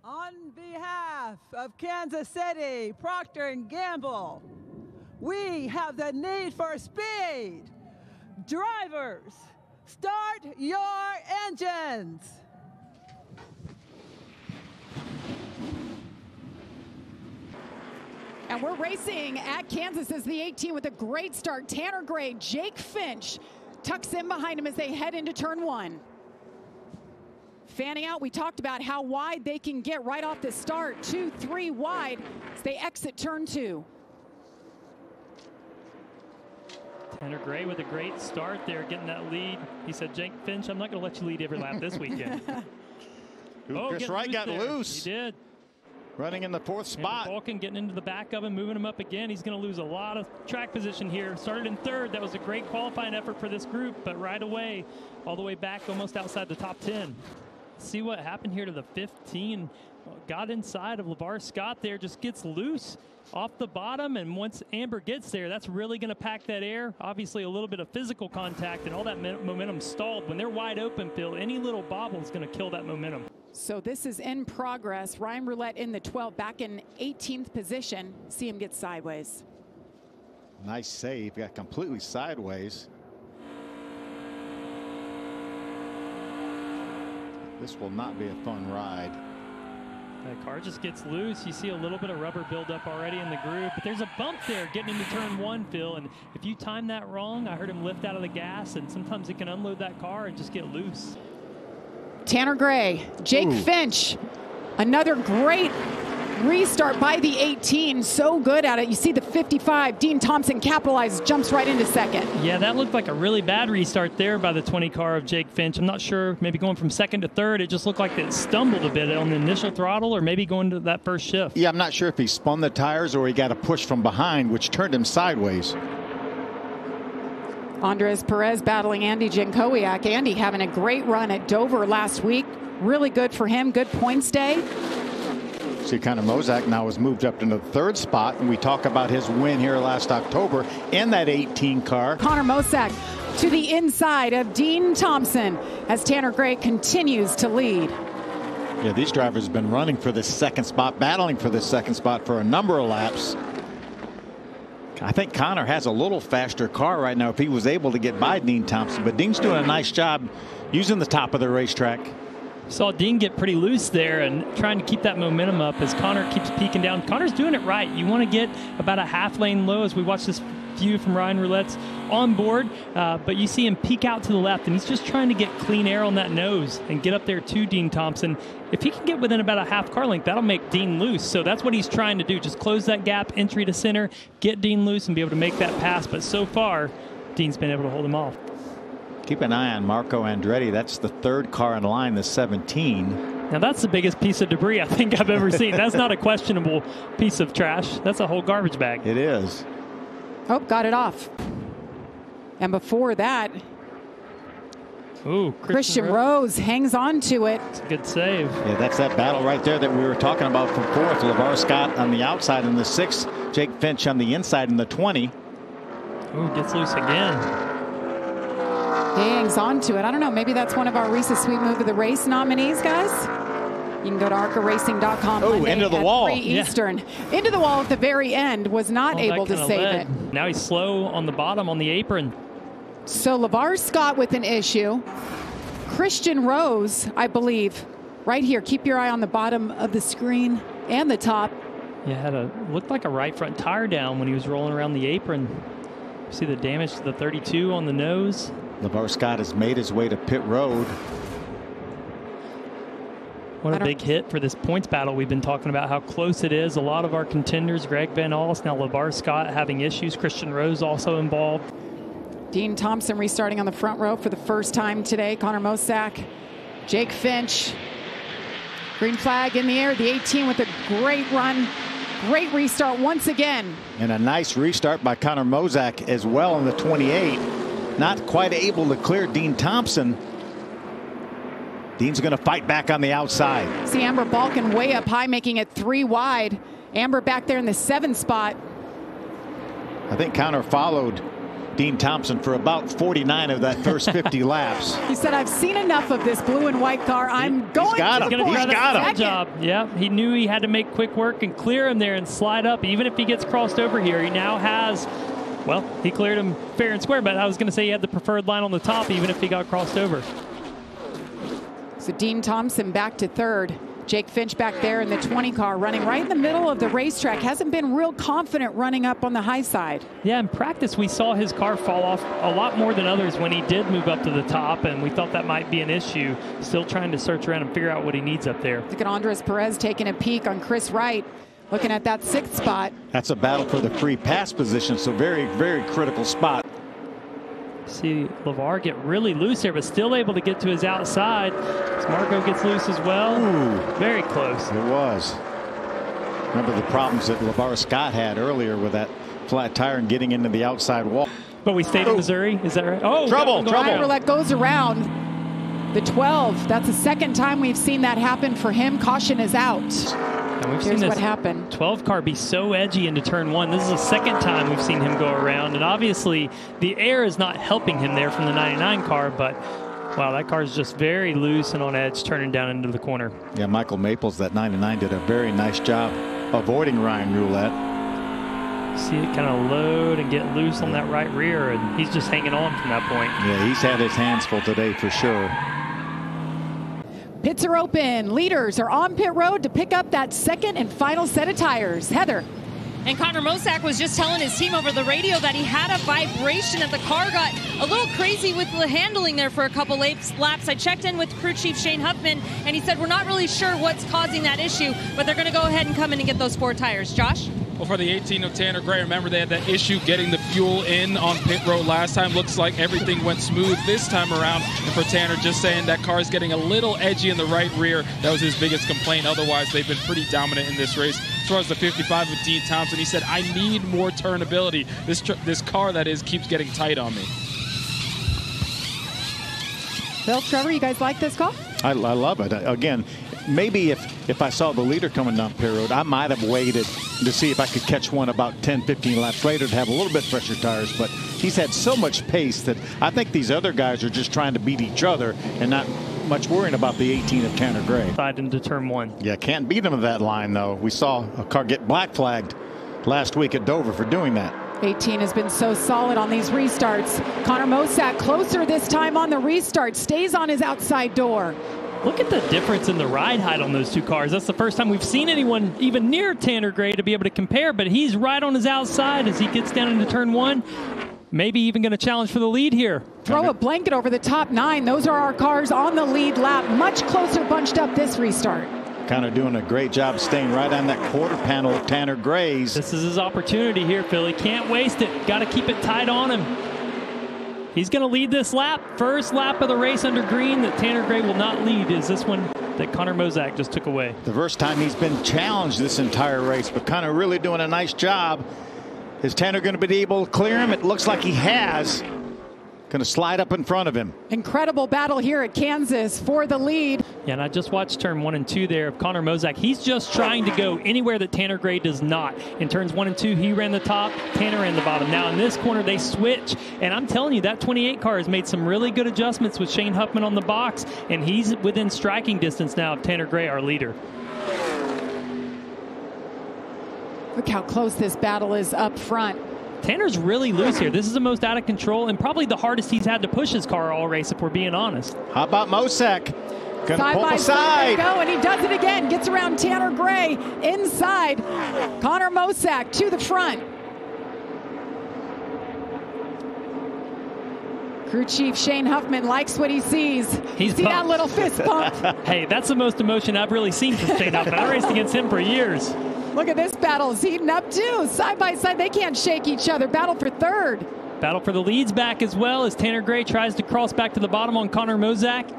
On behalf of Kansas City, Procter & Gamble, we have the need for speed. Drivers, start your engines. And we're racing at Kansas as the 18 with a great start. Tanner Gray, Jake Finch tucks in behind him as they head into turn one. Fanning out, we talked about how wide they can get right off the start. 2, 3 wide as they exit turn two. Tanner Gray with a great start there, getting that lead. He said, Jake Finch, I'm not going to let you lead every lap this weekend. Chris Wright got loose. He did. Running in the fourth spot. Falcon getting into the back of him, moving him up again. He's going to lose a lot of track position here. Started in third. That was a great qualifying effort for this group, but right away, all the way back, almost outside the top 10. See what happened here to the 15. Got inside of LeVar Scott there, just gets loose off the bottom, and once Amber gets there, that's really going to pack that air. Obviously, a little bit of physical contact, and all that momentum stalled. When they're wide open, Phil, any little bobble is going to kill that momentum. So this is in progress. Ryan Roulette in the 12, back in 18th position. See him get sideways. Nice save. Got completely sideways. This will not be a fun ride. The car just gets loose. You see a little bit of rubber buildup already in the group, but there's a bump there getting into turn one, Phil. And if you time that wrong, I heard him lift out of the gas, and sometimes it can unload that car and just get loose. Tanner Gray, Jake Finch, another great restart by the 18. So good at it. You see the 55. Dean Thompson capitalizes, jumps right into second. Yeah, that looked like a really bad restart there by the 20 car of Jake Finch. I'm not sure, maybe going from second to third, it just looked like it stumbled a bit on the initial throttle, or maybe going to that first shift. Yeah, I'm not sure if he spun the tires or he got a push from behind, which turned him sideways. Andres Perez battling Andy Jankowiak. Andy having a great run at Dover last week. Really good for him. Good points day. See, Connor Mozak now has moved up into the third spot, and we talk about his win here last October in that 18 car. Connor Mozak to the inside of Dean Thompson as Tanner Gray continues to lead. Yeah, these drivers have been running for this second spot, battling for this second spot for a number of laps. I think Connor has a little faster car right now if he was able to get by Dean Thompson, but Dean's doing a nice job using the top of the racetrack. Saw Dean get pretty loose there and trying to keep that momentum up as Connor keeps peeking down. Connor's doing it right. You want to get about a half lane low as we watch this view from Ryan Roulette's on board, but you see him peek out to the left, and he's just trying to get clean air on that nose and get up there to Dean Thompson. If he can get within about a half car length, that'll make Dean loose. So that's what he's trying to do, just close that gap, entry to center, get Dean loose and be able to make that pass. But so far, Dean's been able to hold him off. Keep an eye on Marco Andretti. That's the third car in line, the 17. Now that's the biggest piece of debris I think I've ever seen. That's not a questionable piece of trash. That's a whole garbage bag. It is. Oh, got it off. And before that, Christian Rose hangs on to it. It's a good save. Yeah, that's that battle right there that we were talking about from fourth. LeVar Scott on the outside in the 6th. Jake Finch on the inside in the 20. Ooh, gets loose again. He hangs on to it. I don't know. Maybe that's one of our Reese's Sweet Move of the Race nominees, guys. You can go to ARCARacing.com. Oh, into the wall. 3 Eastern. Into the wall at the very end. Was not able to save it. Now he's slow on the bottom on the apron. So LeVar Scott with an issue. Christian Rose, I believe, right here. Keep your eye on the bottom of the screen and the top. Yeah, looked like a right front tire down when he was rolling around the apron. See the damage to the 32 on the nose. LeVar Scott has made his way to pit road. What a big hit for this points battle. We've been talking about how close it is. A lot of our contenders, Greg Van Alst, now LeVar Scott having issues. Christian Rose also involved. Dean Thompson restarting on the front row for the first time today. Connor Mozak, Jake Finch. Green flag in the air. The 18 with a great run. Great restart once again. And a nice restart by Connor Mozak as well in the 28. Not quite able to clear Dean Thompson. Dean's going to fight back on the outside. See Amber Balkan way up high, making it 3 wide. Amber back there in the 7th spot. I think Connor followed Dean Thompson for about 49 of that first 50 laps. He said, I've seen enough of this blue and white car. I'm going He's got to him. He's got him. Job. Yeah, he knew he had to make quick work and clear him there and slide up. Even if he gets crossed over here, he now has, well, he cleared him fair and square, but I was going to say he had the preferred line on the top even if he got crossed over. So Dean Thompson back to third. Jake Finch back there in the 20 car running right in the middle of the racetrack. Hasn't been real confident running up on the high side. Yeah, in practice we saw his car fall off a lot more than others when he did move up to the top, and we thought that might be an issue. Still trying to search around and figure out what he needs up there. Look at Andres Perez taking a peek on Chris Wright, looking at that 6th spot. That's a battle for the free pass position, so very, very critical spot. See LeVar get really loose here, but still able to get to his outside. Marco gets loose as well. Ooh, very close. It was. Remember the problems that LeVar Scott had earlier with that flat tire and getting into the outside wall. But we stayed in Missouri, is that right? Oh, trouble. Roulette goes around the 12. That's the second time we've seen that happen for him. Caution is out. And we've Here's seen what this happened. 12 car be so edgy into turn 1. This is the second time we've seen him go around, and obviously the air is not helping him there from the 99 car, but wow, that car is just very loose and on edge turning down into the corner. Yeah, Michael Maples, that 99, did a very nice job avoiding Ryan Roulette. See it kind of load and get loose on that right rear, and he's just hanging on from that point. Yeah, he's had his hands full today for sure. Pits are open. Leaders are on pit road to pick up that second and final set of tires. Heather. And Connor Mosack was just telling his team over the radio that he had a vibration, that the car got a little crazy with the handling there for a couple laps. I checked in with crew chief Shane Huffman, and he said we're not really sure what's causing that issue, but they're going to go ahead and come in and get those 4 tires. Josh? Well, for the 18 of Tanner Gray, remember they had that issue getting the fuel in on pit road last time. Looks like everything went smooth this time around. And for Tanner, just saying that car is getting a little edgy in the right rear. That was his biggest complaint. Otherwise, they've been pretty dominant in this race. As far as the 55 with Dean Thompson, he said, I need more turnability. This car, that is, keeps getting tight on me. Bill, Trevor, you guys like this call? I love it. Again, maybe if I saw the leader coming down pit road, I might have waited to see if I could catch one about 10, 15 laps later to have a little bit fresher tires. But he's had so much pace that I think these other guys are just trying to beat each other and not much worrying about the 18 of Tanner Gray. Side into turn 1. Yeah, can't beat him at that line, though. We saw a car get black flagged last week at Dover for doing that. 18 has been so solid on these restarts. Connor Mosack closer this time on the restart. Stays on his outside door. Look at the difference in the ride height on those two cars. That's the first time we've seen anyone even near Tanner Gray to be able to compare, but he's right on his outside as he gets down into turn 1. Maybe even going to challenge for the lead here. Throw a blanket over the top 9. Those are our cars on the lead lap. Much closer bunched up this restart. Kind of doing a great job staying right on that quarter panel of Tanner Gray's. This is his opportunity here, Philly. Can't waste it. Got to keep it tight on him. He's going to lead this lap. First lap of the race under green that Tanner Gray will not lead is this one that Connor Mosack just took away. The first time he's been challenged this entire race, but Connor really doing a nice job. Is Tanner going to be able to clear him? It looks like he has. Going to slide up in front of him. Incredible battle here at Kansas for the lead. Yeah, and I just watched turn 1 and 2 there of Connor Mosack. He's just trying to go anywhere that Tanner Gray does not. In turns 1 and 2, he ran the top, Tanner ran the bottom. Now in this corner, they switch. And I'm telling you, that 28 car has made some really good adjustments with Shane Huffman on the box. And he's within striking distance now of Tanner Gray, our leader. Look how close this battle is up front. Tanner's really loose here. This is the most out of control and probably the hardest he's had to push his car all race, if we're being honest. How about Mosack? Going to pull the side. Go, and he does it again. Gets around Tanner Gray inside. Connor Mosack to the front. Crew chief Shane Huffman likes what he sees. See that little fist pump? Hey, that's the most emotion I've really seen from Shane Huffman. I raced against him for years. Look at this battle. It's heating up too. Side by side, they can't shake each other. Battle for third. Battle for the leads back as well as Tanner Gray tries to cross back to the bottom on Connor Mosack.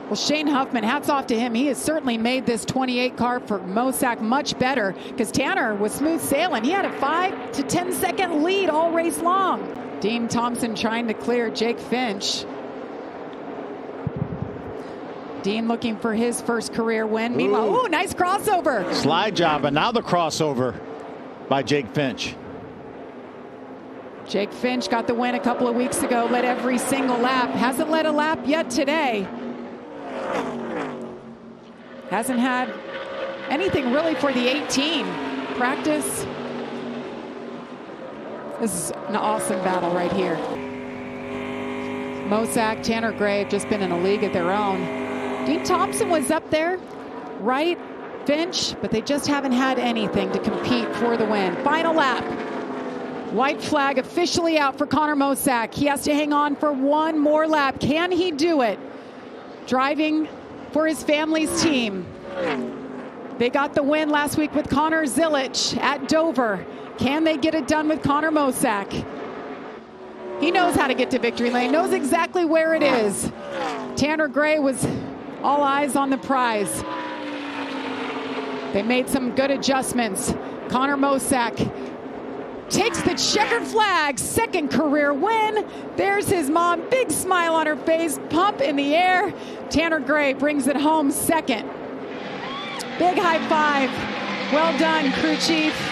Well, Shane Huffman, hats off to him. He has certainly made this 28 car for Mosack much better because Tanner was smooth sailing. He had a 5 to 10 second lead all race long. Dean Thompson trying to clear Jake Finch. Dean looking for his first career win. Meanwhile, ooh, nice crossover. Slide job, and now the crossover by Jake Finch. Jake Finch got the win a couple of weeks ago, led every single lap. Hasn't led a lap yet today. Hasn't had anything really for the 18. Practice. This is an awesome battle right here. Mosack, Tanner Gray have just been in a league of their own. Dean Thompson was up there, right? Finch, but they just haven't had anything to compete for the win. Final lap. White flag officially out for Connor Mosack. He has to hang on for one more lap. Can he do it? Driving for his family's team. They got the win last week with Connor Zilich at Dover. Can they get it done with Connor Mosack? He knows how to get to victory lane, knows exactly where it is. Tanner Gray was all eyes on the prize. They made some good adjustments. Connor Mosack takes the checkered flag, second career win. There's his mom, big smile on her face, pump in the air. Tanner Gray brings it home second. Big high five. Well done, crew chief.